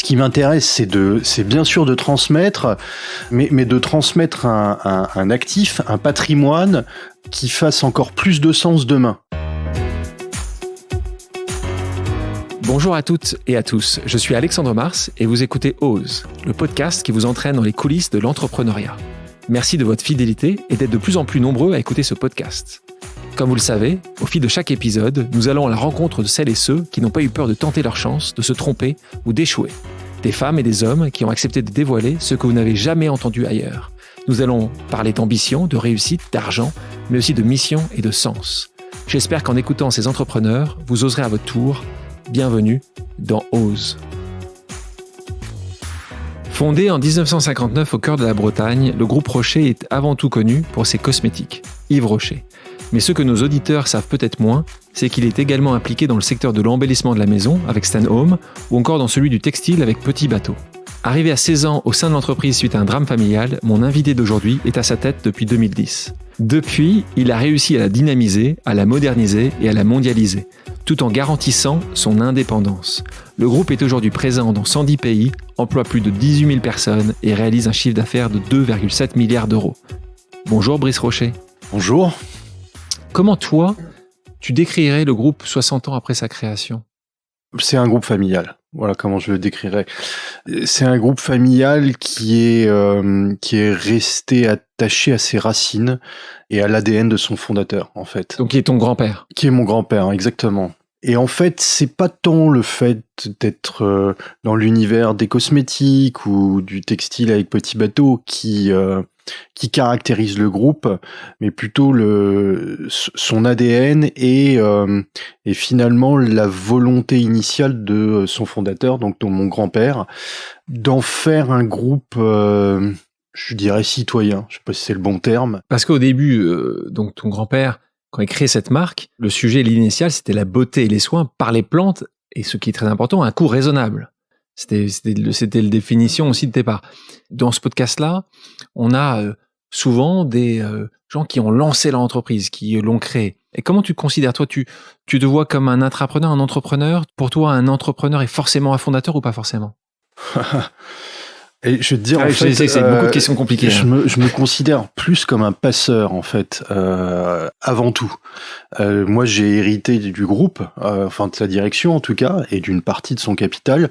qui m'intéresse, c'est bien sûr de transmettre, mais de transmettre un actif, un patrimoine qui fasse encore plus de sens demain. Bonjour à toutes et à tous, je suis Alexandre Mars et vous écoutez Ose, le podcast qui vous entraîne dans les coulisses de l'entrepreneuriat. Merci de votre fidélité et d'être de plus en plus nombreux à écouter ce podcast. Comme vous le savez, au fil de chaque épisode, nous allons à la rencontre de celles et ceux qui n'ont pas eu peur de tenter leur chance, de se tromper ou d'échouer. Des femmes et des hommes qui ont accepté de dévoiler ce que vous n'avez jamais entendu ailleurs. Nous allons parler d'ambition, de réussite, d'argent, mais aussi de mission et de sens. J'espère qu'en écoutant ces entrepreneurs, vous oserez à votre tour. Bienvenue dans Ose. Fondé en 1959 au cœur de la Bretagne, le groupe Rocher est avant tout connu pour ses cosmétiques, Yves Rocher. Mais ce que nos auditeurs savent peut-être moins, c'est qu'il est également impliqué dans le secteur de l'embellissement de la maison avec Stan Home ou encore dans celui du textile avec Petit Bateau. Arrivé à 16 ans au sein de l'entreprise suite à un drame familial, mon invité d'aujourd'hui est à sa tête depuis 2010. Depuis, il a réussi à la dynamiser, à la moderniser et à la mondialiser, tout en garantissant son indépendance. Le groupe est aujourd'hui présent dans 110 pays, emploie plus de 18 000 personnes et réalise un chiffre d'affaires de 2,7 milliards d'euros. Bonjour Brice Rocher. Bonjour. Comment toi, tu décrirais le groupe 60 ans après sa création ? C'est un groupe familial. Voilà comment je le décrirais. C'est un groupe familial qui est resté attaché à ses racines et à l'ADN de son fondateur, en fait. Donc qui est ton grand-père ? Qui est mon grand-père, exactement. Et en fait, c'est pas tant le fait d'être dans l'univers des cosmétiques ou du textile avec Petit Bateau qui caractérise le groupe, mais plutôt son ADN et finalement la volonté initiale de son fondateur, donc de mon grand-père, d'en faire un groupe, je dirais citoyen. Je sais pas si c'est le bon terme. Parce qu'au début, donc ton grand-père, quand il crée cette marque, le sujet l'initial, c'était la beauté et les soins par les plantes, et ce qui est très important, à un coût raisonnable. C'était la définition aussi de départ. Dans ce podcast-là, on a souvent des gens qui ont lancé leur entreprise, qui l'ont créée. Et comment tu te considères, toi, tu te vois comme un intrapreneur, un entrepreneur ? Pour toi, un entrepreneur est forcément un fondateur ou pas forcément ? Et je vais te dire, en je fait, sais que c'est beaucoup de questions compliquées. Je me considère plus comme un passeur, en fait, avant tout. Moi, j'ai hérité du groupe, enfin de sa direction en tout cas, et d'une partie de son capital,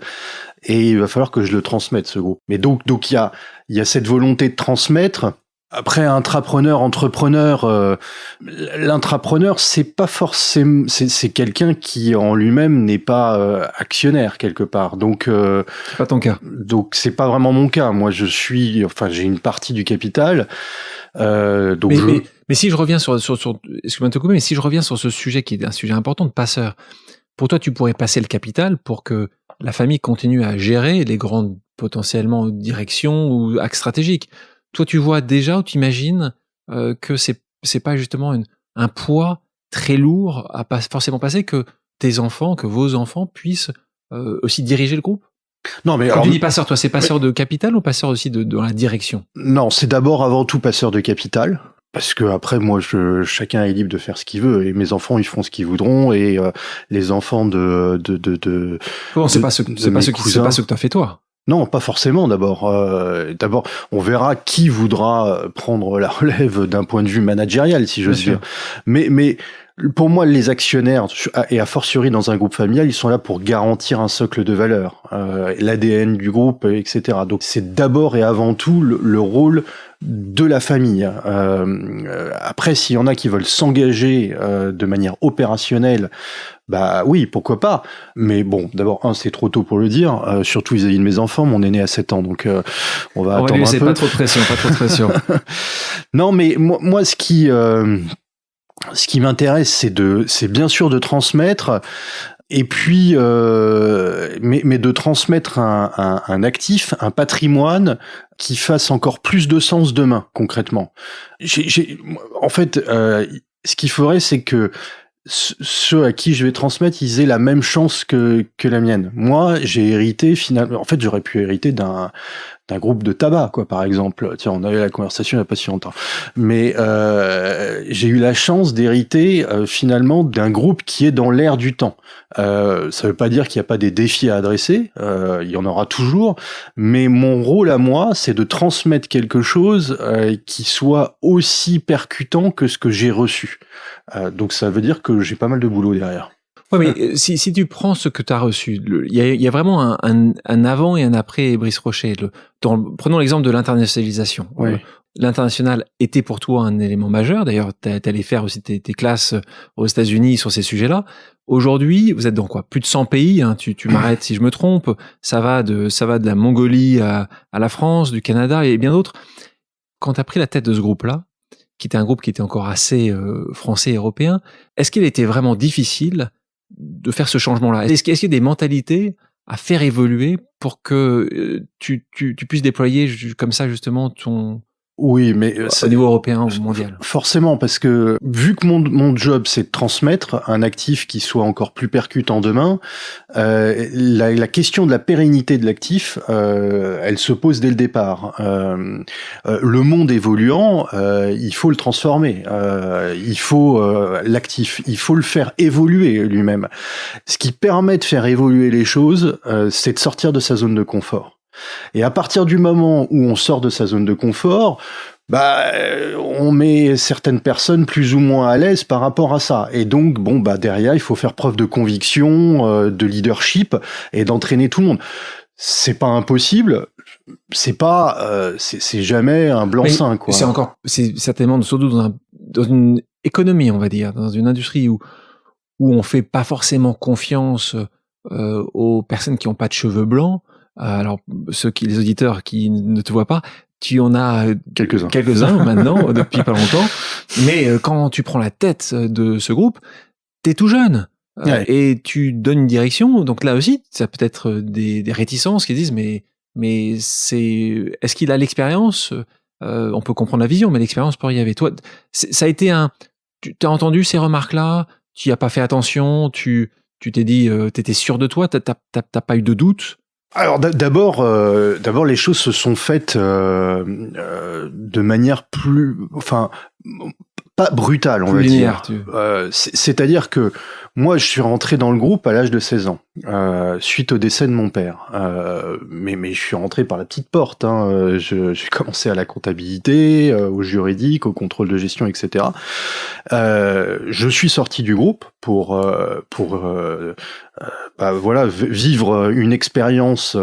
et il va falloir que je le transmette, ce groupe. Mais donc il y a cette volonté de transmettre. Après, intrapreneur, entrepreneur, l'intrapreneur, c'est pas forcément, c'est quelqu'un qui en lui-même n'est pas actionnaire quelque part. Donc, c'est pas ton cas. Donc, c'est pas vraiment mon cas. Moi, j'ai une partie du capital. Mais si je reviens sur excuse-moi de te couper, mais si je reviens sur ce sujet qui est un sujet important de passeur, pour toi, tu pourrais passer le capital pour que la famille continue à gérer les grandes potentiellement directions ou axes stratégiques. Toi, tu vois déjà ou tu imagines que c'est pas justement un poids très lourd à pas forcément passer, que tes enfants, que vos enfants puissent aussi diriger le groupe ? Non, mais quand tu dis passeur, toi, c'est passeur de capital ou passeur aussi dans la direction ? Non, c'est d'abord avant tout passeur de capital. Parce que après, moi, chacun est libre de faire ce qu'il veut, et mes enfants, ils feront ce qu'ils voudront, et les enfants bon, c'est pas ce que t'as fait toi. Non, pas forcément. D'abord, on verra qui voudra prendre la relève d'un point de vue managérial, si j'ose dire. Mais pour moi, les actionnaires, et a fortiori dans un groupe familial, ils sont là pour garantir un socle de valeurs, l'ADN du groupe, etc. Donc, c'est d'abord et avant tout le rôle de la famille. Après, s'il y en a qui veulent s'engager de manière opérationnelle, bah oui, pourquoi pas. Mais bon, d'abord, c'est trop tôt pour le dire, surtout vis-à-vis de mes enfants. Mon aîné a 7 ans, donc on va attendre un peu. Pas trop de pression. Non, mais moi, ce qui m'intéresse, c'est bien sûr de transmettre. Et puis, mais de transmettre un actif, un patrimoine qui fasse encore plus de sens demain, concrètement. En fait, ce qu'il faudrait, c'est que ceux à qui je vais transmettre, ils aient la même chance que la mienne. Moi, j'ai hérité finalement. En fait, j'aurais pu hériter d'un groupe de tabac, quoi, par exemple. Tiens, on a eu la conversation il n'y a pas si longtemps. Mais j'ai eu la chance d'hériter finalement d'un groupe qui est dans l'air du temps. Ça veut pas dire qu'il n'y a pas des défis à adresser, il y en aura toujours, mais mon rôle à moi, c'est de transmettre quelque chose qui soit aussi percutant que ce que j'ai reçu. Donc ça veut dire que j'ai pas mal de boulot derrière. Ouais, mais si tu prends ce que tu as reçu, il y a vraiment un avant et un après Brice Rocher. Prenons l'exemple de l'internationalisation. Oui. L'international était pour toi un élément majeur. D'ailleurs, tu allé faire aussi tes classes aux États-Unis sur ces sujets-là. Aujourd'hui, vous êtes dans quoi? Plus de 100 pays, hein, tu m'arrêtes si je me trompe. Ça va de la Mongolie à la France, du Canada et bien d'autres. Quand tu as pris la tête de ce groupe-là, qui était un groupe qui était encore assez français et européen, est-ce qu'il était vraiment difficile de faire ce changement-là? Est-ce qu'il y a des mentalités à faire évoluer pour que tu puisses déployer comme ça justement ton... Oui, mais au niveau européen ou mondial. Forcément, parce que vu que mon job c'est de transmettre un actif qui soit encore plus percutant demain, la question de la pérennité de l'actif, elle se pose dès le départ. Le monde évoluant, il faut le transformer. Il faut l'actif, il faut le faire évoluer lui-même. Ce qui permet de faire évoluer les choses, c'est de sortir de sa zone de confort. Et à partir du moment où on sort de sa zone de confort, on met certaines personnes plus ou moins à l'aise par rapport à ça. Et donc, derrière, il faut faire preuve de conviction, de leadership et d'entraîner tout le monde. C'est pas impossible. C'est jamais un blanc-seing, quoi. C'est certainement surtout dans une économie, on va dire, dans une industrie où on fait pas forcément confiance aux personnes qui ont pas de cheveux blancs. Alors, les auditeurs qui ne te voient pas, tu en as quelques-uns maintenant, depuis pas longtemps. Mais quand tu prends la tête de ce groupe, t'es tout jeune. Ouais. Et tu donnes une direction. Donc là aussi, ça peut être des réticences qui disent, mais est-ce qu'il a l'expérience? On peut comprendre la vision, mais l'expérience pour y aller. Toi, ça a été tu as entendu ces remarques-là? Tu n'y as pas fait attention? Tu t'es dit, t'étais sûr de toi? T'as pas eu de doute? Alors d'abord, les choses se sont faites de manière pas brutale, on va dire. C'est-à-dire que moi, je suis rentré dans le groupe à l'âge de 16 ans, suite au décès de mon père. Mais je suis rentré par la petite porte. Hein. J'ai commencé à la comptabilité, au juridique, au contrôle de gestion, etc. Je suis sorti du groupe pour vivre une expérience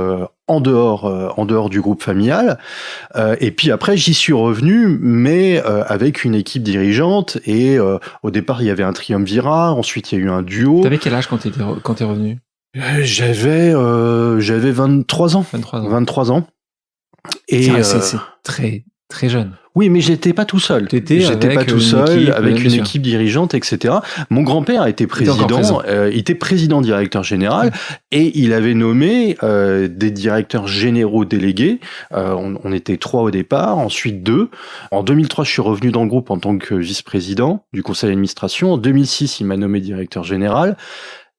en dehors du groupe familial. Et puis après, j'y suis revenu, mais avec une équipe dirigeante. Et au départ, il y avait un triumvirat. Ensuite, il y a eu un duo. T'avais quel âge quand t'es revenu? J'avais 23 ans. 23 ans. Et c'est très très jeune. Oui, mais j'étais pas tout seul. J'étais pas tout seul, avec une équipe dirigeante, etc. Mon grand-père était président, il était président directeur général, et il avait nommé des directeurs généraux délégués. On était 3 au départ, ensuite 2. En 2003, je suis revenu dans le groupe en tant que vice-président du conseil d'administration. En 2006, il m'a nommé directeur général.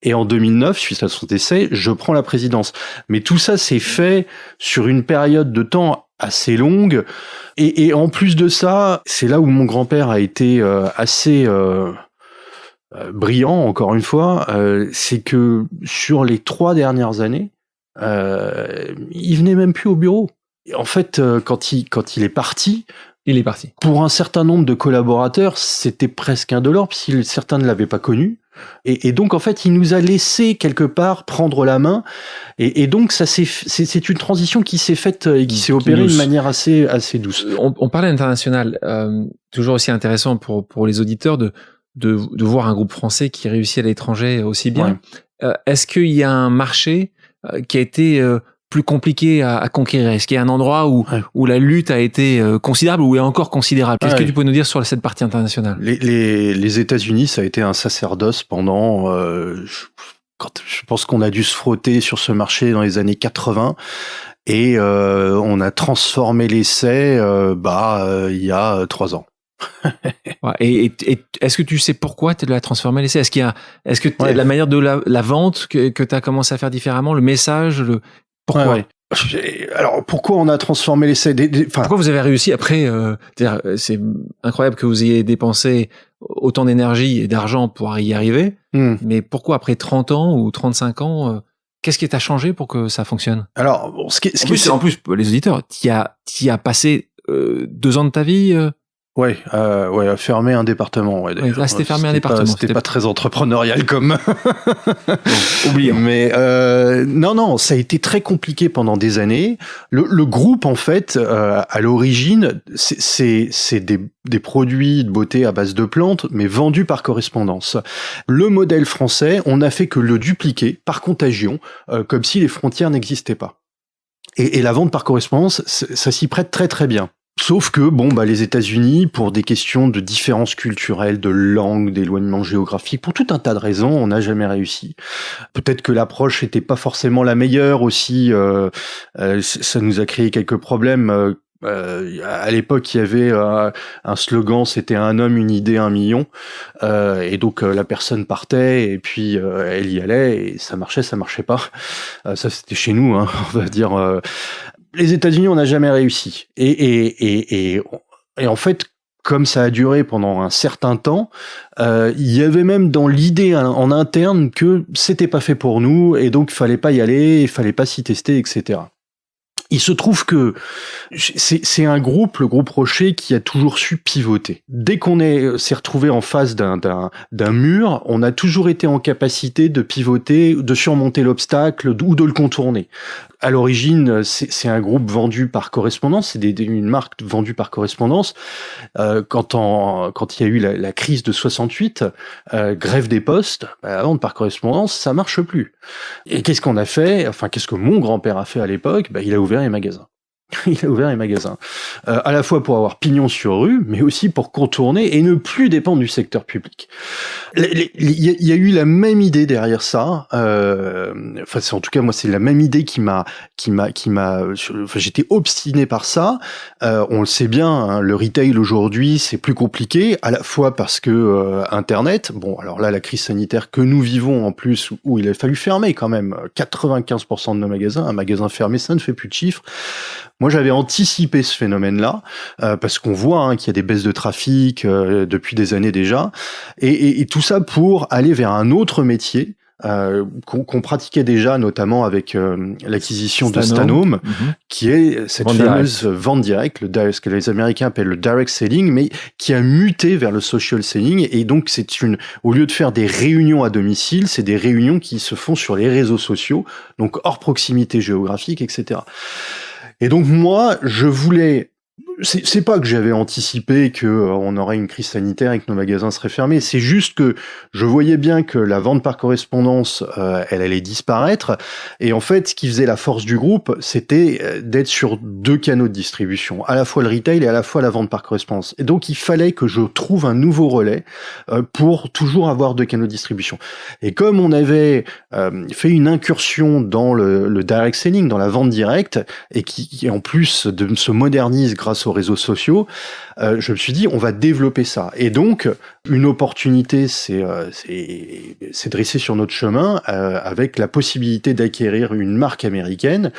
Et en 2009, suite à son décès, je prends la présidence. Mais tout ça s'est fait sur une période de temps assez longue. Et en plus de ça, c'est là où mon grand-père a été assez brillant, encore une fois. C'est que sur les 3 dernières années, il venait même plus au bureau. Et en fait, quand il est parti... Il est parti. Pour un certain nombre de collaborateurs, c'était presque indolore, puisque certains ne l'avaient pas connu. Et donc, en fait, il nous a laissé quelque part prendre la main. Et donc, c'est une transition qui s'est faite et qui s'est opérée de manière assez douce. On parlait international. Toujours aussi intéressant pour les auditeurs de voir un groupe français qui réussit à l'étranger aussi bien. Ouais. Est-ce qu'il y a un marché qui a été plus compliqué à conquérir? Est-ce qu'il y a un endroit où la lutte a été considérable ou est encore considérable? Qu'est-ce que tu peux nous dire sur cette partie internationale? Les États-Unis, ça a été un sacerdoce pendant... je pense qu'on a dû se frotter sur ce marché dans les années 80 et on a transformé l'essai il y a 3 ans. et est-ce que tu sais pourquoi tu l'as transformé l'essai? Est-ce que la manière de la vente que tu as commencé à faire différemment, le message, pourquoi? Alors, pourquoi on a transformé l'essai Pourquoi vous avez réussi après c'est incroyable que vous ayez dépensé autant d'énergie et d'argent pour y arriver, mais pourquoi après 30 ans ou 35 ans, qu'est-ce qui t'a changé pour que ça fonctionne? Alors, bon, en plus, les auditeurs, t'y as passé 2 ans de ta vie Ouais, fermer un département. Ouais, là, c'était fermer un département. C'était pas très entrepreneurial comme. Bon, oublions. Mais non, ça a été très compliqué pendant des années. Le groupe, en fait, à l'origine, c'est des produits de beauté à base de plantes, mais vendus par correspondance. Le modèle français, on n'a fait que le dupliquer par contagion, comme si les frontières n'existaient pas. Et la vente par correspondance, ça s'y prête très très bien. Sauf que, les États-Unis, pour des questions de différences culturelles, de langue, d'éloignement géographique, pour tout un tas de raisons, on n'a jamais réussi. Peut-être que l'approche n'était pas forcément la meilleure aussi. Ça nous a créé quelques problèmes. À l'époque, il y avait un slogan, c'était un homme, une idée, 1 million. Et donc la personne partait et puis elle y allait et ça marchait pas. Ça, c'était chez nous, hein, on va dire. Les États-Unis, on n'a jamais réussi. Et en fait, comme ça a duré pendant un certain temps, il y avait même dans l'idée en interne que c'était pas fait pour nous et donc il fallait pas y aller, il fallait pas s'y tester, etc. Il se trouve que c'est un groupe, le groupe Rocher, qui a toujours su pivoter. Dès qu'on s'est retrouvé en face d'un mur, on a toujours été en capacité de pivoter, de surmonter l'obstacle ou de le contourner. À l'origine, c'est un groupe vendu par correspondance, c'est une marque vendue par correspondance. Quand il y a eu la crise de 68, grève des postes, la vente par correspondance, ça marche plus. Et qu'est-ce qu'on a fait? Enfin, qu'est-ce que mon grand-père a fait à l'époque? Il a ouvert les magasins. Il a ouvert les magasins. À la fois pour avoir pignon sur rue, mais aussi pour contourner et ne plus dépendre du secteur public. Il y a eu la même idée derrière ça. En tout cas, moi, c'est la même idée qui m'a. J'étais obstiné par ça. On le sait bien, hein, le retail aujourd'hui, c'est plus compliqué, à la fois parce que Internet. Bon, alors là, la crise sanitaire que nous vivons en plus, où il a fallu fermer quand même 95% de nos magasins. Un magasin fermé, ça ne fait plus de chiffres. Moi, j'avais anticipé ce phénomène-là parce qu'on voit qu'il y a des baisses de trafic depuis des années déjà, et tout ça pour aller vers un autre métier qu'on pratiquait déjà, notamment avec l'acquisition de Stanome, qui est cette fameuse vente directe, ce que les Américains appellent le direct selling, mais qui a muté vers le social selling. Et donc, au lieu de faire des réunions à domicile, c'est des réunions qui se font sur les réseaux sociaux, donc hors proximité géographique, etc. Et donc moi, je voulais. C'est pas que j'avais anticipé que on aurait une crise sanitaire et que nos magasins seraient fermés. C'est juste que je voyais bien que la vente par correspondance, elle allait disparaître. Et en fait, ce qui faisait la force du groupe, c'était d'être sur 2 canaux de distribution, à la fois le retail et à la fois la vente par correspondance. Et donc, il fallait que je trouve un nouveau relais pour toujours avoir 2 canaux de distribution. Et comme on avait fait une incursion dans le direct selling, dans la vente directe, et qui en plus se modernise grâce aux réseaux sociaux, je me suis dit, on va développer ça. Et donc, une opportunité s'est dressée sur notre chemin avec la possibilité d'acquérir une marque américaine,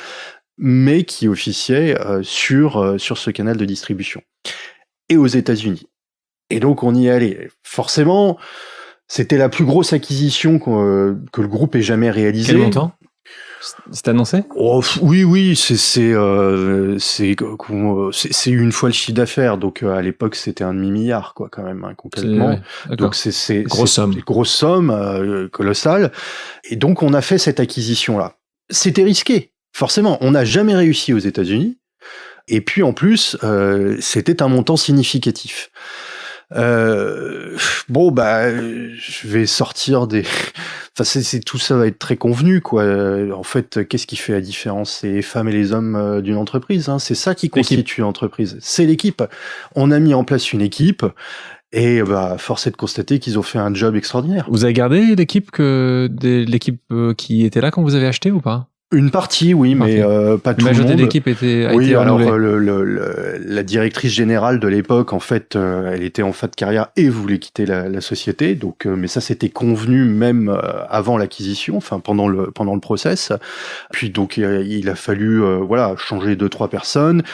mais qui officiait sur ce canal de distribution. Et aux États-Unis. Et donc, on y est allé. Forcément, c'était la plus grosse acquisition que le groupe ait jamais réalisée. Quel montant ? C'est annoncé ? Oui, c'est 1 fois le chiffre d'affaires, donc à l'époque c'était 1,5 milliard quoi quand même concrètement. Donc c'est grosse somme colossale. Et donc on a fait cette acquisition là. C'était risqué, forcément. On n'a jamais réussi aux États-Unis. Et puis en plus c'était un montant significatif. Je vais sortir des. Enfin, tout ça va être très convenu, quoi. En fait, qu'est-ce qui fait la différence? C'est les femmes et les hommes d'une entreprise. Hein. C'est ça qui constitue l'entreprise. C'est l'équipe. On a mis en place une équipe. Et force est de constater qu'ils ont fait un job extraordinaire. Vous avez gardé l'équipe qui était là quand vous avez acheté ou pas ? Une partie, oui, mais pas tout le monde. La majorité de l'équipe a été renouvelée. La directrice générale de l'époque, en fait, elle était en fin de carrière et voulait quitter la société. Donc, mais ça, c'était convenu même avant l'acquisition, enfin pendant le process. Puis donc, il a fallu changer 2-3 personnes.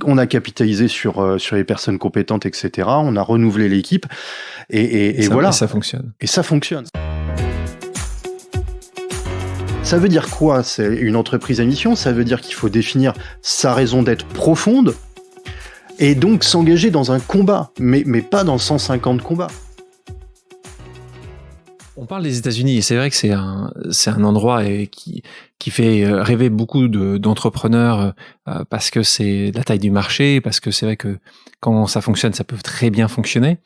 On a capitalisé sur les personnes compétentes, etc. On a renouvelé l'équipe et voilà. Et ça fonctionne. Et ça fonctionne. Ça veut dire quoi? C'est une entreprise à mission, ça veut dire qu'il faut définir sa raison d'être profonde et donc s'engager dans un combat, mais pas dans 150 combats. On parle des États-Unis et c'est vrai que c'est un endroit qui fait rêver beaucoup d'entrepreneurs parce que c'est la taille du marché, parce que c'est vrai que quand ça fonctionne, ça peut très bien fonctionner.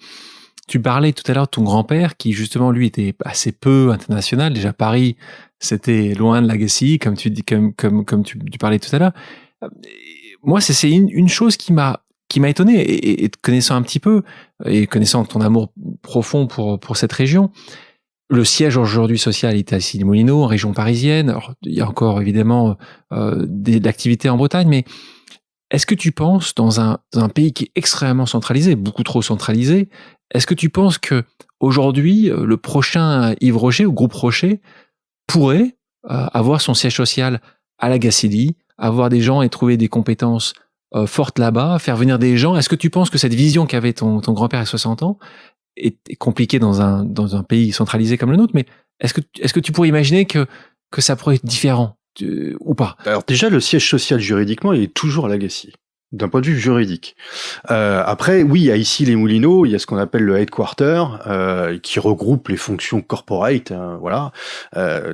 Tu parlais tout à l'heure de ton grand-père qui justement lui était assez peu international. Déjà Paris, c'était loin de Legacy, comme tu dis, comme tu parlais tout à l'heure. Moi, c'est une chose qui m'a étonné et te connaissant un petit peu et connaissant ton amour profond pour cette région. Le siège aujourd'hui social est à Issy-les-Moulineaux, en région parisienne. Alors, il y a encore évidemment d'activités en Bretagne, mais est-ce que tu penses dans un pays qui est extrêmement centralisé, beaucoup trop centralisé, est-ce que tu penses que aujourd'hui le prochain Yves Rocher ou Groupe Rocher pourrait avoir son siège social à la Gacilly, avoir des gens et trouver des compétences fortes là-bas, faire venir des gens? Est-ce que tu penses que cette vision qu'avait ton grand-père à 60 ans est compliquée dans un pays centralisé comme le nôtre, mais est-ce que tu pourrais imaginer que ça pourrait être différent ou pas? Alors déjà, le siège social juridiquement, il est toujours à Lagacy, d'un point de vue juridique. Après, oui, à Issy-les-Moulineaux, il y a ce qu'on appelle le headquarter, qui regroupe les fonctions corporate,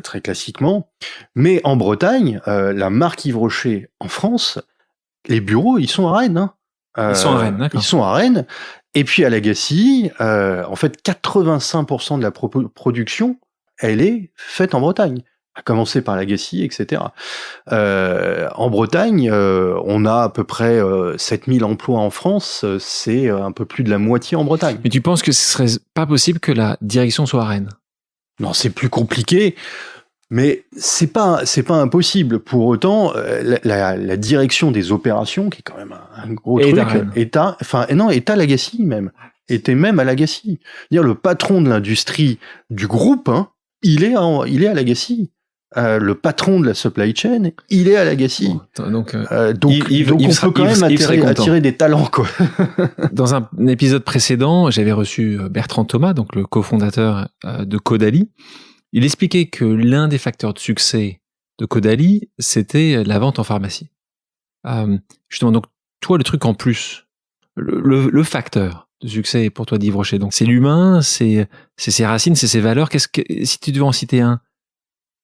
très classiquement. Mais en Bretagne, la marque Yves Rocher en France, les bureaux, ils sont à Rennes. Ils sont à Rennes, d'accord. Ils sont à Rennes. Et puis à Lagacy, en fait, 85% de la production, elle est faite en Bretagne. À commencer par Lagacy, etc. En Bretagne, on a à peu près 7000 emplois en France, c'est un peu plus de la moitié en Bretagne. Mais tu penses que ce serait pas possible que la direction soit à Rennes? Non, c'est plus compliqué, mais c'est pas impossible. Pour autant, la direction des opérations, qui est quand même un gros truc, est à Lagacy même. Était même à Lagacy. Dire le patron de l'industrie du groupe, il est à Lagacy. Le patron de la supply chain, il est à Lagacy. Donc on peut quand même attirer des talents, quoi. Dans un épisode précédent, j'avais reçu Bertrand Thomas, donc le cofondateur de Caudalie. Il expliquait que l'un des facteurs de succès de Caudalie, c'était la vente en pharmacie. Justement, donc toi, le truc en plus, le facteur de succès pour toi d'Yves Rocher, donc c'est l'humain, c'est ses racines, c'est ses valeurs. Si tu devais en citer un?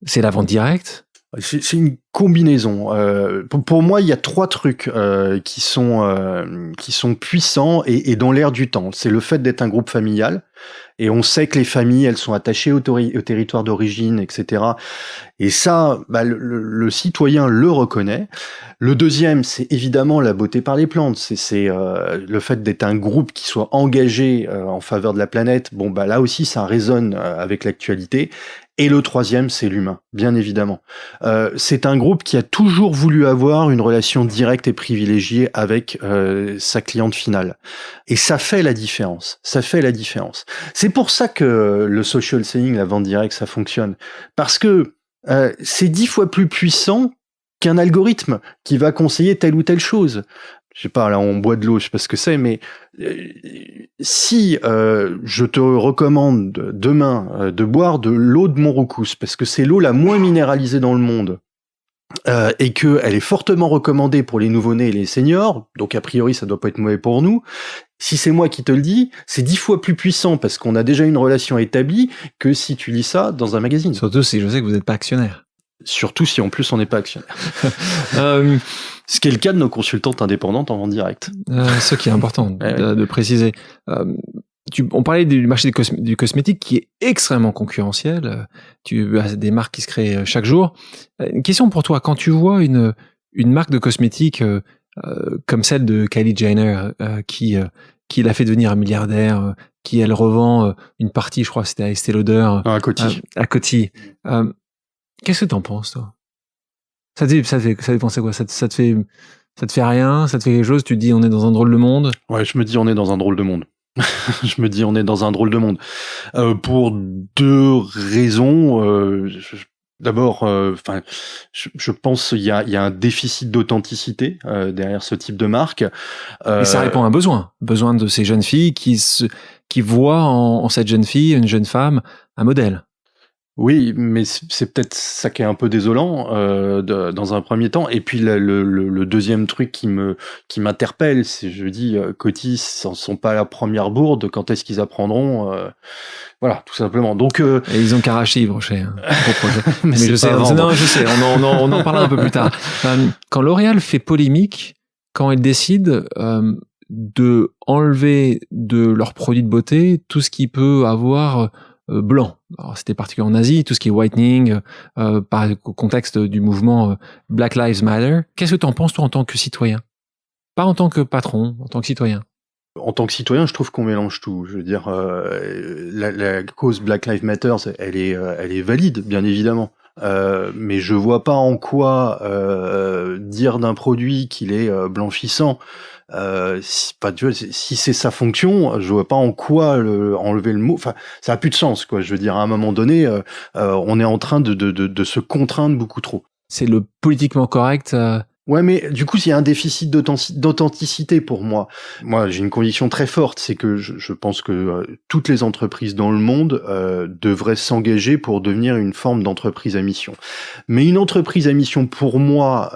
C'est la vente directe? C'est une combinaison. Pour moi, il y a 3 trucs qui sont puissants et dans l'air du temps. C'est le fait d'être un groupe familial. Et on sait que les familles, elles sont attachées au territoire d'origine, etc. Et ça, le citoyen le reconnaît. Le deuxième, c'est évidemment la beauté par les plantes. C'est le fait d'être un groupe qui soit engagé en faveur de la planète. Bon, là aussi, ça résonne avec l'actualité. Et le troisième, c'est l'humain, bien évidemment. C'est un groupe qui a toujours voulu avoir une relation directe et privilégiée avec sa cliente finale. Et ça fait la différence. Ça fait la différence. C'est pour ça que le social selling, la vente directe, ça fonctionne. Parce que c'est 10 fois plus puissant qu'un algorithme qui va conseiller telle ou telle chose. Je sais pas, là on boit de l'eau, je sais pas ce que c'est, mais si je te recommande demain de boire de l'eau de Montroucous, parce que c'est l'eau la moins minéralisée dans le monde, et que elle est fortement recommandée pour les nouveau-nés et les seniors, donc a priori ça doit pas être mauvais pour nous. Si c'est moi qui te le dis, c'est 10 fois plus puissant parce qu'on a déjà une relation établie que si tu lis ça dans un magazine. Surtout si je sais que vous n'êtes pas actionnaire. Surtout si en plus on n'est pas actionnaire. Ce qui est le cas de nos consultantes indépendantes en vente directe. Ce qui est important de préciser. On parlait du marché du cosmétique qui est extrêmement concurrentiel. Tu as des marques qui se créent chaque jour. Une question pour toi, quand tu vois une marque de cosmétique comme celle de Kylie Jenner qui l'a fait devenir un milliardaire, qui elle revend une partie, je crois que c'était à Estée Lauder, à Coty. À Coty. Qu'est-ce que t'en penses, toi? Ça te penser quoi? Ça te fait rien? Ça te fait quelque chose? Tu te dis on est dans un drôle de monde? Ouais, je me dis on est dans un drôle de monde. Je me dis on est dans un drôle de monde. Pour deux raisons. D'abord, je pense qu'il y a un déficit d'authenticité derrière ce type de marque. Et ça répond à un besoin de ces jeunes filles qui voient en cette jeune fille, une jeune femme, un modèle. Oui, mais c'est peut-être ça qui est un peu désolant dans un premier temps. Et puis le deuxième truc qui m'interpelle, c'est je dis Coty, s'en sont pas à la première bourde. Quand est-ce qu'ils apprendront Voilà, tout simplement. Donc et ils ont qu'à racheter Yves Rocher. Gros projet. mais je sais, on en parlera un peu plus tard. Quand L'Oréal fait polémique, quand elle décide de enlever de leurs produits de beauté tout ce qui peut avoir blanc. Alors, c'était particulier en Asie, tout ce qui est whitening, par le contexte du mouvement Black Lives Matter. Qu'est-ce que tu en penses, toi, en tant que citoyen? Pas en tant que patron, en tant que citoyen. En tant que citoyen, je trouve qu'on mélange tout. Je veux dire, la cause Black Lives Matter, elle est valide, bien évidemment. Mais je vois pas en quoi dire d'un produit qu'il est blanchissant. Si c'est sa fonction, je vois pas en quoi enlever le mot. Enfin, ça a plus de sens, quoi. Je veux dire, à un moment donné, on est en train de se contraindre beaucoup trop. C'est le politiquement correct. Ouais, mais du coup, il y a un déficit d'authenticité pour moi. Moi, j'ai une conviction très forte, c'est que je pense que toutes les entreprises dans le monde devraient s'engager pour devenir une forme d'entreprise à mission. Mais une entreprise à mission, pour moi,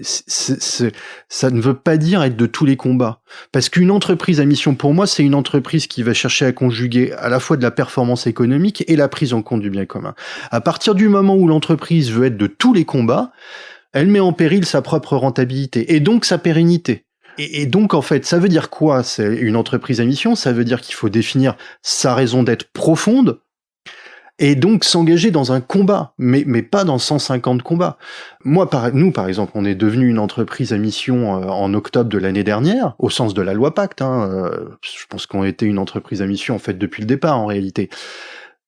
ça ne veut pas dire être de tous les combats. Parce qu'une entreprise à mission, pour moi, c'est une entreprise qui va chercher à conjuguer à la fois de la performance économique et la prise en compte du bien commun. À partir du moment où l'entreprise veut être de tous les combats, elle met en péril sa propre rentabilité et donc sa pérennité. Et donc, en fait, ça veut dire quoi? C'est une entreprise à mission, ça veut dire qu'il faut définir sa raison d'être profonde et donc s'engager dans un combat, mais pas dans 150 combats. Moi, nous, par exemple, on est devenu une entreprise à mission en octobre de l'année dernière, au sens de la loi Pacte. Je pense qu'on était une entreprise à mission, en fait, depuis le départ, en réalité.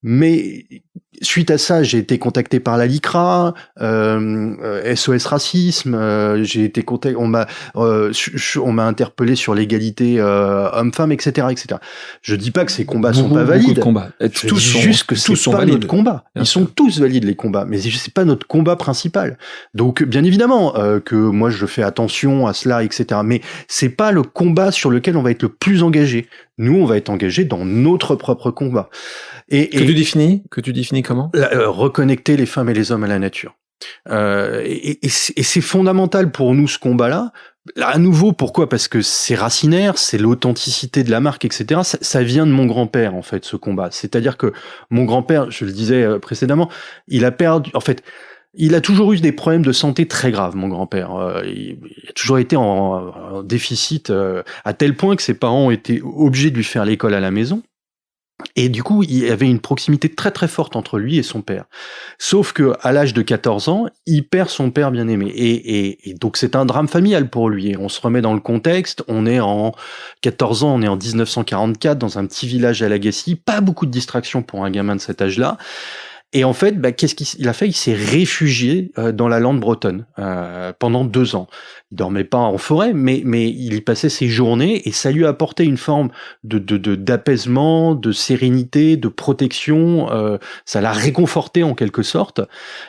Mais suite à ça, j'ai été contacté par la LICRA, SOS Racisme, j'ai été contacté, on m'a interpellé sur l'égalité homme-femme, etc., etc. Je dis pas que ces combats sont pas valides. De combats. Je dis juste que c'est pas notre combat. Ils sont tous valides, les combats, mais c'est pas notre combat principal. Donc, bien évidemment que moi je fais attention à cela, etc. Mais c'est pas le combat sur lequel on va être le plus engagé. Nous, on va être engagé dans notre propre combat. Que tu définis comment? Reconnecter les femmes et les hommes à la nature. Et c'est fondamental pour nous, ce combat-là. À nouveau, pourquoi? Parce que c'est racinaire, c'est l'authenticité de la marque, etc. Ça vient de mon grand-père, en fait, ce combat. C'est-à-dire que mon grand-père, je le disais précédemment, il a toujours eu des problèmes de santé très graves, mon grand-père. Il a toujours été en déficit, à tel point que ses parents ont été obligés de lui faire l'école à la maison. Et du coup, il y avait une proximité très très forte entre lui et son père. Sauf que à l'âge de 14 ans, il perd son père bien-aimé. Et donc c'est un drame familial pour lui. Et on se remet dans le contexte, on est en 14 ans, on est en 1944, dans un petit village à Lagacy, pas beaucoup de distractions pour un gamin de cet âge-là. Et en fait, qu'est-ce qu'il a fait? Il s'est réfugié dans la lande bretonne pendant 2 ans. Il dormait pas en forêt, mais il y passait ses journées et ça lui a apporté une forme d'apaisement, de sérénité, de protection. Ça l'a réconforté en quelque sorte.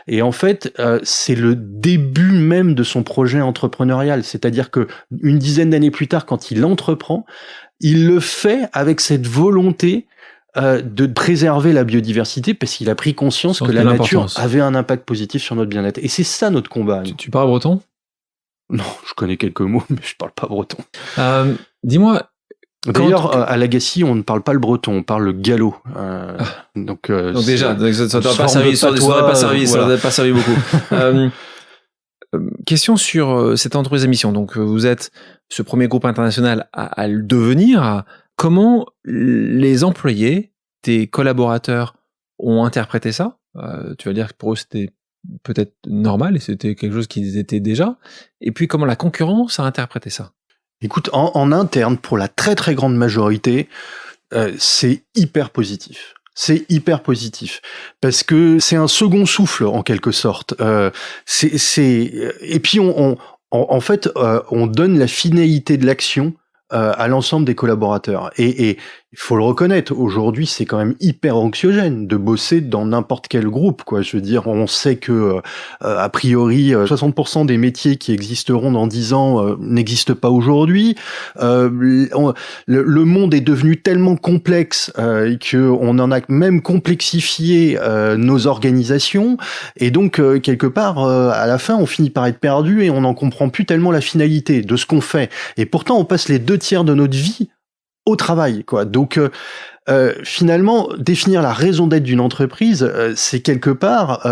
Et en fait, c'est le début même de son projet entrepreneurial. C'est-à-dire que une dizaine d'années plus tard, quand il entreprend, il le fait avec cette volonté de préserver la biodiversité parce qu'il a pris conscience que la nature avait un impact positif sur notre bien-être. Et c'est ça notre combat. Tu parles breton? Non, je connais quelques mots, mais je parle pas breton. Dis-moi. D'ailleurs, à Lagacy, on ne parle pas le breton, on parle le gallo. Donc déjà, ça ne doit pas servir beaucoup. Question sur cette entreprise à mission. Donc, vous êtes ce premier groupe international à le devenir. Comment les employés, tes collaborateurs, ont interprété ça? Tu vas dire que pour eux, c'était peut-être normal et c'était quelque chose qu'ils étaient déjà. Et puis, comment la concurrence a interprété ça? Écoute, en interne, pour la très très grande majorité, c'est hyper positif. C'est hyper positif parce que c'est un second souffle en quelque sorte. Et puis en fait, on donne la finalité de l'action à l'ensemble des collaborateurs. Et il faut le reconnaître, aujourd'hui, c'est quand même hyper anxiogène de bosser dans n'importe quel groupe, quoi. Je veux dire, on sait que, a priori, 60% des métiers qui existeront dans 10 ans n'existent pas aujourd'hui. Le monde est devenu tellement complexe qu'on en a même complexifié nos organisations. Et donc, quelque part, à la fin, on finit par être perdu et on n'en comprend plus tellement la finalité de ce qu'on fait. Et pourtant, on passe les 2/3 de notre vie au travail, quoi. Donc finalement, définir la raison d'être d'une entreprise, c'est quelque part,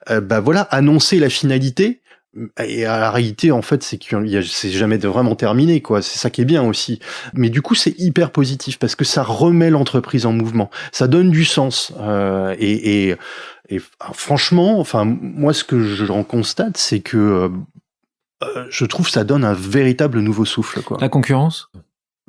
voilà, annoncer la finalité. Et à la réalité, en fait, c'est jamais vraiment terminé, quoi. C'est ça qui est bien aussi. Mais du coup, c'est hyper positif parce que ça remet l'entreprise en mouvement. Ça donne du sens. Et franchement, enfin, moi, ce que j'en constate, c'est que je trouve que ça donne un véritable nouveau souffle, quoi. La concurrence?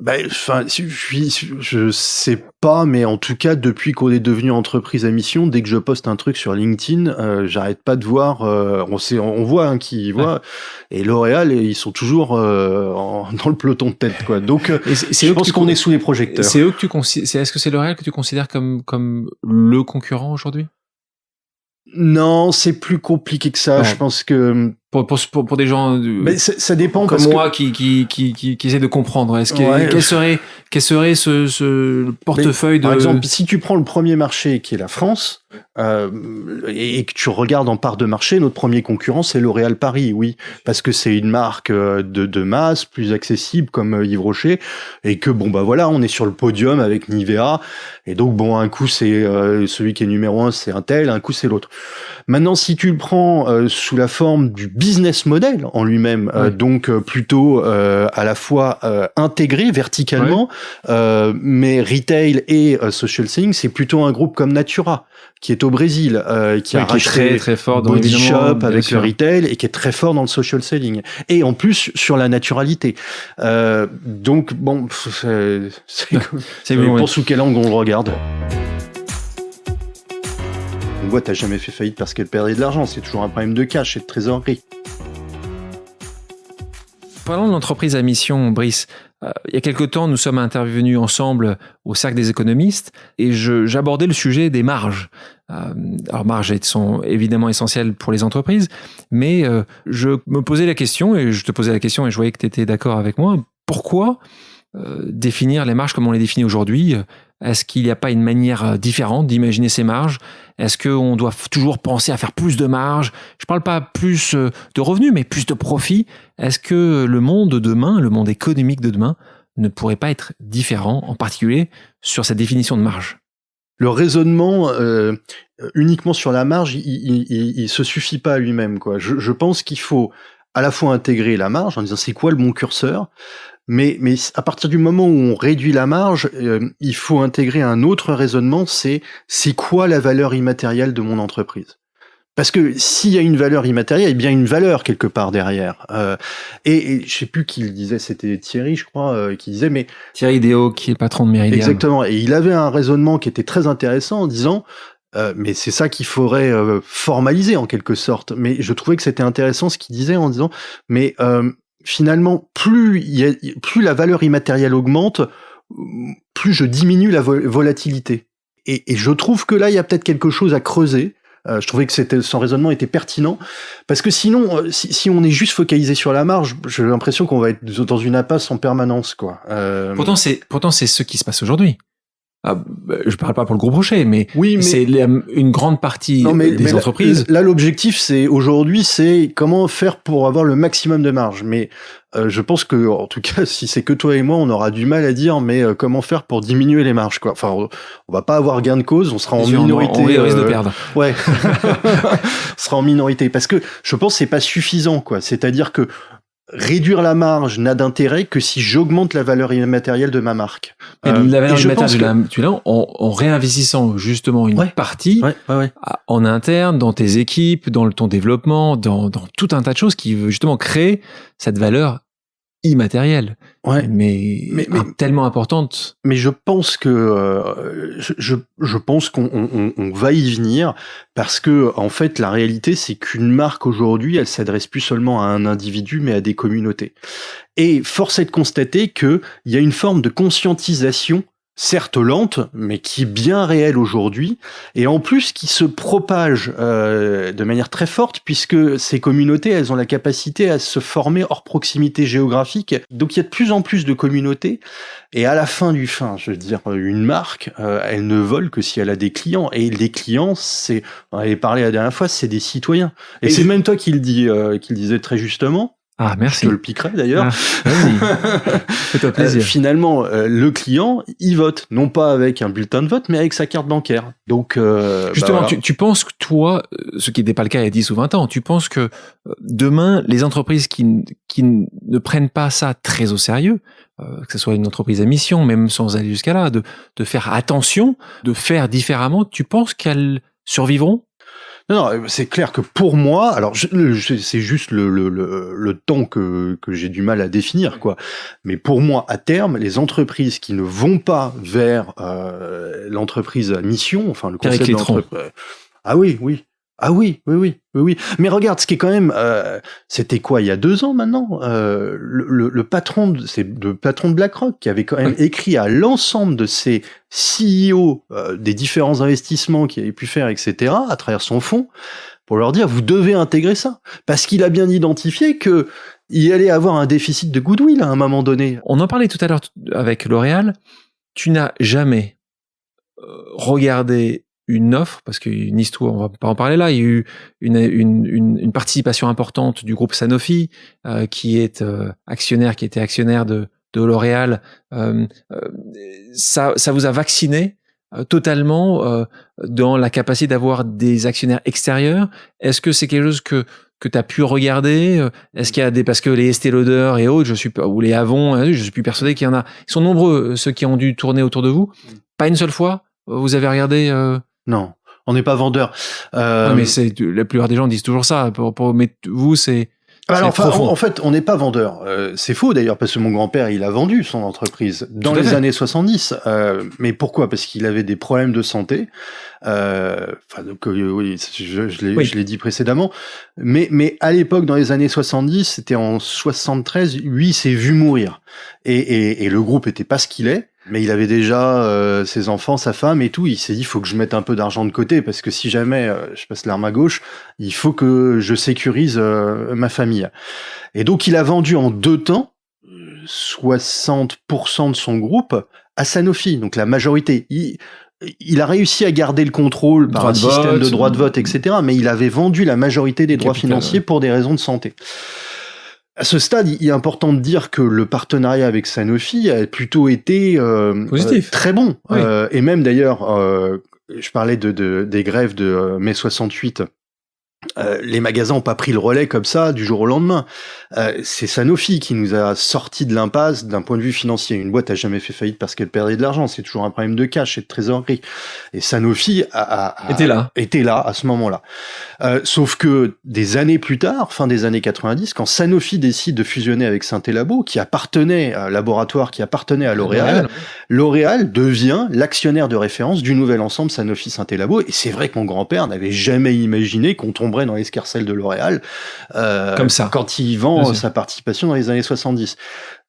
Enfin, je sais pas, mais en tout cas, depuis qu'on est devenu entreprise à mission, dès que je poste un truc sur LinkedIn, j'arrête pas de voir. On voit qui voit. Et L'Oréal, ils sont toujours dans le peloton de tête, quoi. Donc, je pense qu'on est sous les projecteurs. C'est eux que tu considères. Est-ce que c'est L'Oréal que tu considères comme le concurrent aujourd'hui? Non, c'est plus compliqué que ça. Non. Je pense que pour des gens mais ça dépend comme parce moi qui essaie de comprendre. Est-ce que Ouais. quel serait ce portefeuille de Par exemple, si tu prends le premier marché qui est la France et que tu regardes en part de marché, notre premier concurrent c'est L'Oréal Paris, oui, parce que c'est une marque de masse, plus accessible comme Yves Rocher, et que bon bah voilà, on est sur le podium avec Nivea, et donc bon un coup c'est celui qui est numéro 1 c'est un tel, un coup c'est l'autre. Maintenant, si tu le prends sous la forme du business model en lui-même, donc plutôt à la fois intégré verticalement, mais retail et social selling, c'est plutôt un groupe comme Natura qui est au Brésil, qui a racheté très très fort dans Body Shop avec sûr. le retail et qui est très fort dans le social selling. Et en plus sur la naturalité. Donc bon, c'est pour sous quel angle on le regarde. Une boîte n'a jamais fait faillite parce qu'elle perdait de l'argent, c'est toujours un problème de cash et de trésorerie. Parlons de l'entreprise à mission, Brice. Il y a quelque temps, nous sommes intervenus ensemble au Cercle des économistes et j'abordais le sujet des marges. Alors, marges sont évidemment essentielles pour les entreprises, mais je me posais la question, et je te posais la question et je voyais que tu étais d'accord avec moi. Pourquoi définir les marges comme on les définit aujourd'hui? Est-ce qu'il n'y a pas une manière différente d'imaginer ces marges? Est-ce qu'on doit toujours penser à faire plus de marges? Je ne parle pas plus de revenus, mais plus de profits. Est-ce que le monde de demain, le monde économique de demain, ne pourrait pas être différent, en particulier sur cette définition de marge? Le raisonnement uniquement sur la marge, il se suffit pas à lui-même, quoi. Je pense qu'il faut à la fois intégrer la marge en disant c'est quoi le bon curseur, mais à partir du moment où on réduit la marge, il faut intégrer un autre raisonnement, c'est quoi la valeur immatérielle de mon entreprise? Parce que s'il y a une valeur immatérielle, il y a bien une valeur quelque part derrière. Et je sais plus qui le disait, c'était Thierry, je crois, qui disait, mais Thierry Déo, qui est patron de Meridiam. Exactement. Et il avait un raisonnement qui était très intéressant en disant, mais c'est ça qu'il faudrait formaliser en quelque sorte. Mais je trouvais que c'était intéressant ce qu'il disait en disant, mais finalement, plus la valeur immatérielle augmente, plus je diminue la volatilité. Et je trouve que là, il y a peut-être quelque chose à creuser. Je trouvais que son raisonnement était pertinent, parce que sinon, si on est juste focalisé sur la marge, j'ai l'impression qu'on va être dans une impasse en permanence, quoi. Pourtant, c'est ce qui se passe aujourd'hui. Je parle pas pour le groupe Rocher, mais, oui, mais c'est une grande partie des entreprises. Là, l'objectif, aujourd'hui, c'est comment faire pour avoir le maximum de marge. Mais je pense que, en tout cas, si c'est que toi et moi, on aura du mal à dire, mais comment faire pour diminuer les marges, quoi. Enfin, on va pas avoir gain de cause, on sera en minorité. On risque de perdre. Ouais, on sera en minorité, parce que je pense que c'est pas suffisant, quoi. C'est-à-dire que réduire la marge n'a d'intérêt que si j'augmente la valeur immatérielle de ma marque. La valeur immatérielle, tu l'as en réinvestissant justement une partie en interne, dans tes équipes, dans ton développement, dans tout un tas de choses qui justement créent cette valeur immatérielle, Ouais. mais tellement importante. Mais je pense que je pense qu'on va y venir parce que en fait la réalité c'est qu'une marque aujourd'hui elle s'adresse plus seulement à un individu mais à des communautés. Et force est de constater que il y a une forme de conscientisation, certes lente, mais qui est bien réelle aujourd'hui, et en plus qui se propage de manière très forte, puisque ces communautés, elles ont la capacité à se former hors proximité géographique. Donc il y a de plus en plus de communautés, et à la fin du fin, je veux dire, une marque, elle ne vole que si elle a des clients, et les clients, c'est, on avait parlé la dernière fois, c'est des citoyens. Et c'est même toi qui le disais très justement. Ah, merci. Je te le piquerai d'ailleurs. Ah, vas-y. Fais-toi plaisir. Finalement, le client, il vote, non pas avec un bulletin de vote, mais avec sa carte bancaire. Donc, justement, voilà. tu penses que toi, ce qui n'était pas le cas il y a 10 ou 20 ans, tu penses que demain, les entreprises qui ne prennent pas ça très au sérieux, que ce soit une entreprise à mission, même sans aller jusqu'à là, de faire attention, de faire différemment, tu penses qu'elles survivront? Non, c'est clair que pour moi, alors c'est juste le temps que j'ai du mal à définir, quoi. Mais pour moi, à terme, les entreprises qui ne vont pas vers l'entreprise à mission, enfin le concept d'entreprise. Ah oui. Ah oui. Mais regarde, ce qui est quand même, c'était quoi il y a 2 ans maintenant, le patron de BlackRock qui avait quand même écrit à l'ensemble de ses CEO des différents investissements qu'il avait pu faire, etc., à travers son fonds, pour leur dire vous devez intégrer ça, parce qu'il a bien identifié que il allait avoir un déficit de goodwill à un moment donné. On en parlait tout à l'heure avec L'Oréal. Tu n'as jamais regardé une offre, parce qu'une histoire, on va pas en parler là, il y a eu une participation importante du groupe Sanofi, qui était actionnaire de L'Oréal. Ça vous a vacciné totalement dans la capacité d'avoir des actionnaires extérieurs. Est-ce que c'est quelque chose que tu as pu regarder? Est-ce qu'il y a parce que les Estée Lauder et autres, ou les Avon, je suis persuadé qu'il y en a. Ils sont nombreux, ceux qui ont dû tourner autour de vous. Pas une seule fois vous avez regardé? Non, on n'est pas vendeur. Non, mais la plupart des gens disent toujours ça. Mais vous, c'est. Alors, en fait, on n'est pas vendeur. C'est faux d'ailleurs, parce que mon grand-père, il a vendu son entreprise dans les années 70. Mais pourquoi? Parce qu'il avait des problèmes de santé. Oui, je l'ai dit précédemment. Mais à l'époque, dans les années 70, c'était en 73, lui s'est vu mourir. Et le groupe était pas ce qu'il est. Mais il avait déjà ses enfants, sa femme et tout. Il s'est dit, il faut que je mette un peu d'argent de côté parce que si jamais je passe l'arme à gauche, il faut que je sécurise ma famille. Et donc, il a vendu en 2 temps 60% de son groupe à Sanofi. Donc, la majorité. Il a réussi à garder le contrôle par un système de droit de vote, etc. Mais il avait vendu la majorité des droits financiers pour des raisons de santé. À ce stade, il est important de dire que le partenariat avec Sanofi a plutôt été positif, très bon. Oui. Et même d'ailleurs, je parlais des grèves de mai 68. Les magasins n'ont pas pris le relais comme ça du jour au lendemain. C'est Sanofi qui nous a sorti de l'impasse d'un point de vue financier. Une boîte a jamais fait faillite parce qu'elle perdait de l'argent. C'est toujours un problème de cash et de trésorerie. Et Sanofi était là à ce moment-là. Sauf que des années plus tard, fin des années 90, quand Sanofi décide de fusionner avec Syntelabo, qui appartenait à un laboratoire qui appartenait à L'Oréal, L'Oréal devient l'actionnaire de référence du nouvel ensemble Sanofi-Syntelabo. Et c'est vrai que mon grand-père n'avait jamais imaginé qu'on tomberait dans l'escarcelle de L'Oréal comme ça quand il vend sa participation dans les années 70.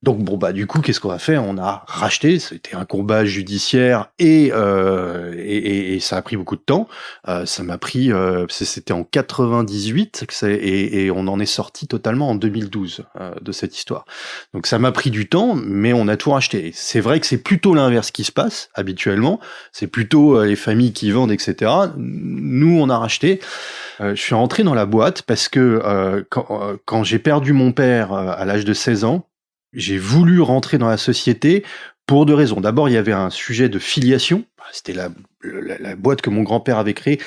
Donc bon du coup qu'est-ce qu'on a fait? On a racheté. C'était un combat judiciaire et ça a pris beaucoup de temps. Ça m'a pris c'était en 98 et on en est sorti totalement en 2012 de cette histoire. Donc ça m'a pris du temps, mais on a tout racheté. C'est vrai que c'est plutôt l'inverse qui se passe habituellement. C'est plutôt les familles qui vendent, etc. Nous on a racheté. Je suis rentré dans la boîte parce que quand j'ai perdu mon père à l'âge de 16 ans, j'ai voulu rentrer dans la société pour 2 raisons. D'abord, il y avait un sujet de filiation. C'était la boîte que mon grand-père avait créée.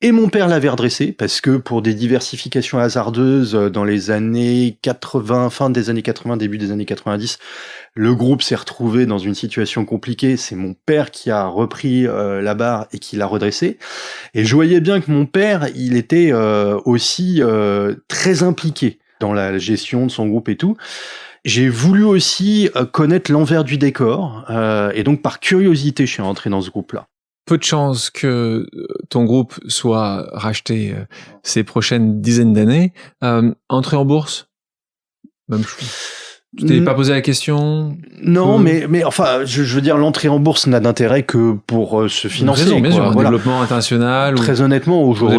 Et mon père l'avait redressée parce que pour des diversifications hasardeuses dans les années 80, fin des années 80, début des années 90, le groupe s'est retrouvé dans une situation compliquée. C'est mon père qui a repris la barre et qui l'a redressée. Et je voyais bien que mon père, il était aussi très impliqué dans la gestion de son groupe et tout. J'ai voulu aussi connaître l'envers du décor, et donc par curiosité, je suis rentré dans ce groupe-là. Peu de chances que ton groupe soit racheté ces prochaines dizaines d'années. Entrer en bourse, même chose. Tu t'es pas posé la question? Non, mais enfin, je veux dire, l'entrée en bourse n'a d'intérêt que pour se financer. Raison, bien sûr, voilà. Un développement international. Très honnêtement, aujourd'hui,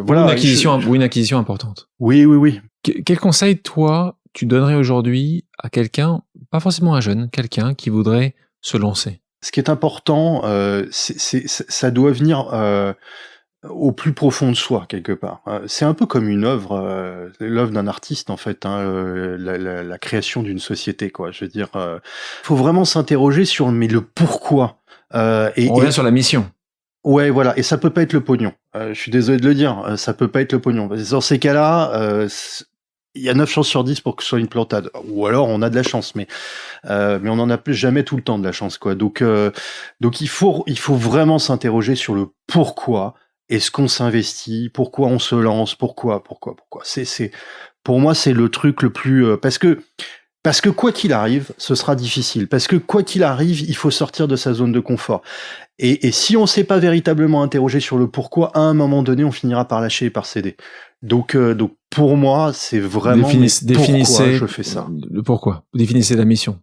voilà, une acquisition importante. Oui. Quel conseil, toi, tu donnerais aujourd'hui à quelqu'un, pas forcément un jeune, quelqu'un qui voudrait se lancer? Ce qui est important, ça doit venir au plus profond de soi, quelque part. C'est un peu comme une œuvre, l'œuvre d'un artiste, en fait, la création d'une société, quoi. Je veux dire, faut vraiment s'interroger sur le pourquoi. On revient sur la mission. Ouais, voilà. Et ça peut pas être le pognon. Je suis désolé de le dire, ça peut pas être le pognon. Dans ces cas-là, il y a 9 chances sur 10 pour que ce soit une plantade. Ou alors, on a de la chance, mais on en a jamais tout le temps de la chance, quoi. Donc il faut vraiment s'interroger sur le pourquoi. Est-ce qu'on s'investit? Pourquoi on se lance? Pourquoi? C'est pour moi, c'est le truc le plus parce que quoi qu'il arrive, ce sera difficile. Parce que quoi qu'il arrive, il faut sortir de sa zone de confort. Et si on s'est pas véritablement interrogé sur le pourquoi, à un moment donné, on finira par lâcher et par céder. Donc pour moi, c'est vraiment pourquoi je fais ça. Le pourquoi. Vous définissez la mission.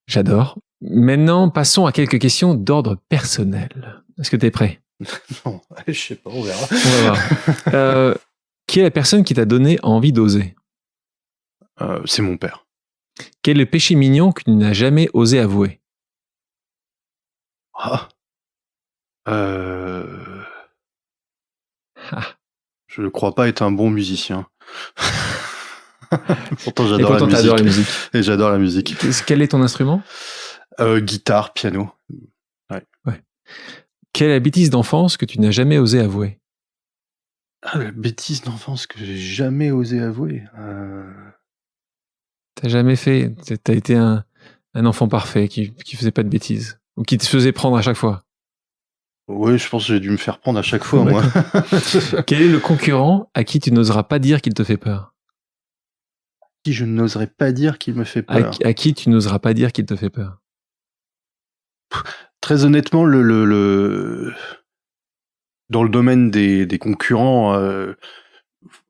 J'adore. Maintenant, passons à quelques questions d'ordre personnel. Est-ce que tu es prêt? Non, je sais pas, on verra. On va voir. Qui est la personne qui t'a donné envie d'oser? C'est mon père. Quel est le péché mignon que tu n'as jamais osé avouer? Je ne crois pas être un bon musicien. Pourtant, j'adore la musique. Et j'adore la musique. Quel est ton instrument? Guitare, piano. Ouais. Quelle est la bêtise d'enfance que tu n'as jamais osé avouer? La bêtise d'enfance que j'ai jamais osé avouer. T'as jamais fait. T'as été un enfant parfait qui faisait pas de bêtises ou qui te faisait prendre à chaque fois. Oui, je pense que j'ai dû me faire prendre à chaque fois, moi. Quel est le concurrent à qui tu n'oseras pas dire qu'il te fait peur? Qui je n'oserais pas dire qu'il me fait peur. À qui tu n'oseras pas dire qu'il te fait peur? Très honnêtement, dans le domaine des concurrents,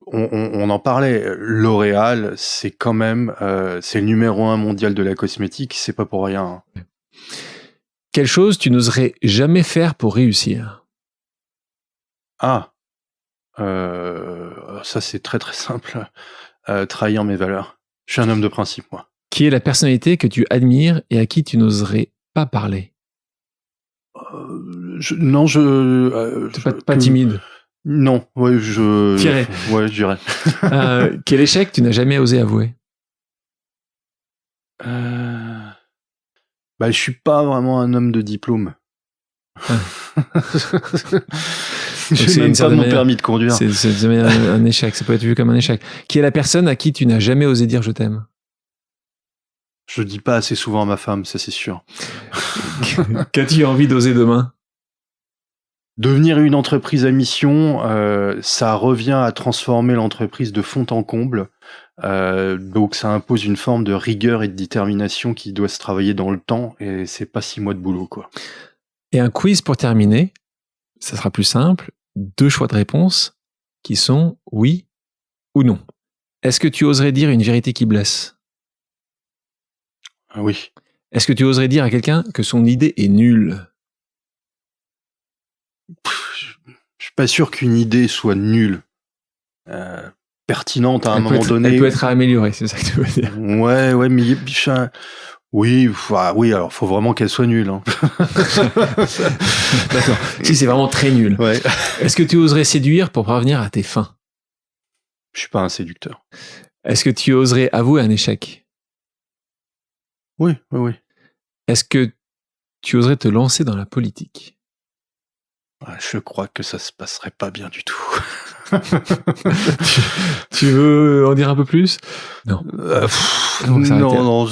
on en parlait. L'Oréal, c'est quand même c'est le numéro 1 mondial de la cosmétique, c'est pas pour rien. Quelle chose tu n'oserais jamais faire pour réussir? Ça c'est très très simple. Trahir mes valeurs. Je suis un homme de principe, moi. Qui est la personnalité que tu admires et à qui tu n'oserais pas parler? Pas timide. Non, ouais, Tiré. Ouais, je dirais. Quel échec tu n'as jamais osé avouer? Je suis pas vraiment un homme de diplôme. J'ai même pas mon permis de conduire. C'est un échec, ça peut être vu comme un échec. Qui est la personne à qui tu n'as jamais osé dire je t'aime? Je dis pas assez souvent à ma femme, ça c'est sûr. Qu'as-tu envie d'oser demain? Devenir une entreprise à mission, ça revient à transformer l'entreprise de fond en comble. Donc ça impose une forme de rigueur et de détermination qui doit se travailler dans le temps, et c'est pas 6 mois de boulot, quoi. Et un quiz pour terminer, ça sera plus simple. 2 choix de réponse qui sont oui ou non. Est-ce que tu oserais dire une vérité qui blesse? Oui. Est-ce que tu oserais dire à quelqu'un que son idée est nulle? Je suis pas sûr qu'une idée soit nulle. Pertinente à un moment donné. Elle peut être améliorée, c'est ça que tu veux dire. Ouais, mais oui, alors faut vraiment qu'elle soit nulle. Hein. D'accord. Si c'est vraiment très nul. Ouais. Est-ce que tu oserais séduire pour parvenir à tes fins? Je suis pas un séducteur. Est-ce que tu oserais avouer un échec? Oui. Est-ce que tu oserais te lancer dans la politique? Je crois que ça se passerait pas bien du tout. Tu veux en dire un peu plus? Non. Non,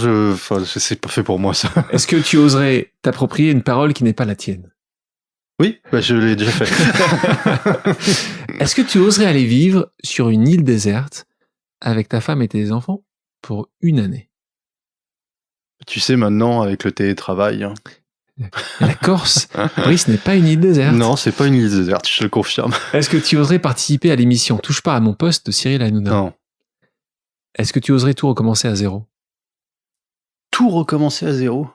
c'est pas fait pour moi, ça. Est-ce que tu oserais t'approprier une parole qui n'est pas la tienne? Oui, je l'ai déjà fait. Est-ce que tu oserais aller vivre sur une île déserte avec ta femme et tes enfants pour 1 année. Tu sais, maintenant, avec le télétravail... La Corse, Brice, n'est pas une île déserte. Non, c'est pas une île déserte, je te le confirme. Est-ce que tu oserais participer à l'émission Touche pas à mon poste de Cyril Hanouna? Non. Est-ce que tu oserais tout recommencer à zéro? Tout recommencer à zéro?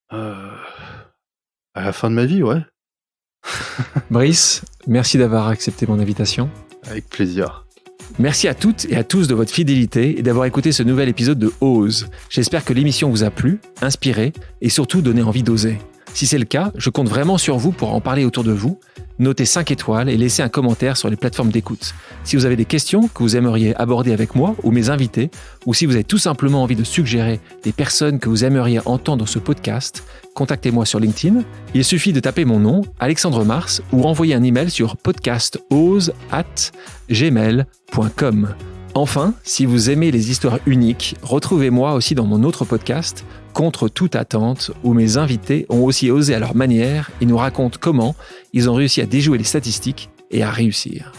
À la fin de ma vie, ouais. Brice, merci d'avoir accepté mon invitation. Avec plaisir. Merci à toutes et à tous de votre fidélité et d'avoir écouté ce nouvel épisode de Ose. J'espère que l'émission vous a plu, inspiré et surtout donné envie d'oser. Si c'est le cas, je compte vraiment sur vous pour en parler autour de vous. Notez 5 étoiles et laissez un commentaire sur les plateformes d'écoute. Si vous avez des questions que vous aimeriez aborder avec moi ou mes invités, ou si vous avez tout simplement envie de suggérer des personnes que vous aimeriez entendre dans ce podcast, contactez-moi sur LinkedIn. Il suffit de taper mon nom, Alexandre Mars, ou envoyer un email sur podcastose@gmail.com. Enfin, si vous aimez les histoires uniques, retrouvez-moi aussi dans mon autre podcast, Contre toute attente, où mes invités ont aussi osé à leur manière et nous racontent comment ils ont réussi à déjouer les statistiques et à réussir.